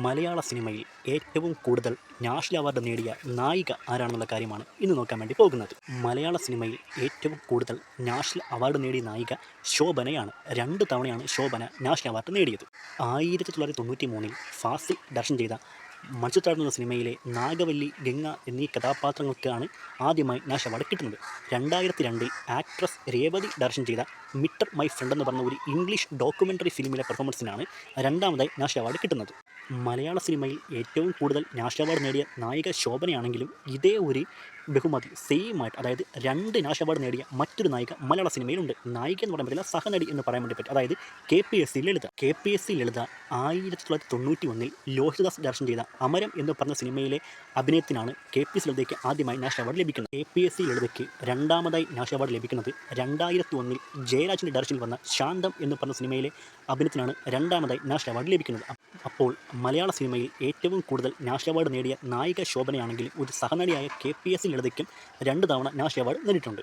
മലയാള സിനിമയിൽ ഏറ്റവും കൂടുതൽ നാഷണൽ അവാർഡ് നേടിയ നായിക ആരാണെന്നുള്ള കാര്യമാണ് ഇന്ന് നോക്കാൻ വേണ്ടി പോകുന്നത്. മലയാള സിനിമയിൽ ഏറ്റവും കൂടുതൽ നാഷണൽ അവാർഡ് നേടിയ നായിക ശോഭനയാണ്. 2 തവണയാണ് ശോഭന നാഷണൽ അവാർഡ് നേടിയത്. 1993 ഫാസിൽ ഡയറക്ഷൻ ചെയ്ത മണിച്ചിത്രത്താഴ് എന്ന സിനിമയിലെ നാഗവല്ലി, ഗംഗ എന്നീ കഥാപാത്രങ്ങൾക്കാണ് ആദ്യമായി നാഷണൽ അവാർഡ് കിട്ടുന്നത്. 2002 ആക്ട്രസ് രേവതി ഡയറക്ഷൻ ചെയ്ത മിസ്റ്റർ മൈ ഫ്രണ്ട് എന്ന് പറഞ്ഞ ഒരു ഇംഗ്ലീഷ് ഡോക്യുമെൻ്ററി ഫിലിമിലെ പെർഫോമൻസിനാണ് രണ്ടാമതായി നാഷണൽ അവാർഡ് കിട്ടുന്നത്. മലയാള സിനിമയിൽ ഏറ്റവും കൂടുതൽ നാഷണൽ അവാർഡ് നേടിയ നായിക ശോഭനയാണെങ്കിലും ഇതേ ഒരു ബഹുമതി സെയിമായിട്ട്, അതായത് 2 നാഷണൽ അവാർഡ് നേടിയ മറ്റൊരു നായിക മലയാള സിനിമയിലുണ്ട്. നായിക എന്ന് പറയാൻ പറ്റില്ല, സഹനടി എന്ന് പറയാൻ വേണ്ടി പറ്റും. അതായത് KPSC ലളിത. KPSC ലളിത 1991 ലോഹിതദാസ് ഡയറക്ഷൻ ചെയ്ത അമരം എന്ന് പറഞ്ഞ സിനിമയിലെ അഭിനയത്തിനാണ് KPSC ലളിതയ്ക്ക് ആദ്യമായി നാഷണൽ അവാർഡ് ലഭിക്കുന്നത്. KPSC ലളിതയ്ക്ക് രണ്ടാമതായി നാഷണൽ അവാർഡ് ലഭിക്കുന്നത് 2001 ജയരാജിൻ്റെ ഡയറക്ഷനിൽ വന്ന ശാന്തം എന്ന് പറഞ്ഞ സിനിമയിലെ അഭിനയത്തിനാണ് രണ്ടാമതായി നാഷണൽ അവാർഡ് ലഭിക്കുന്നത്. അപ്പോൾ മലയാള സിനിമയിൽ ഏറ്റവും കൂടുതൽ നാഷണൽ അവാർഡ് നേടിയ നായിക ശോഭനയാണെങ്കിലും ഒരു സഹനടിയായ KPSC ലളിതയ്ക്കും 2 തവണ നാഷണൽ അവാർഡ് നേടിയിട്ടുണ്ട്.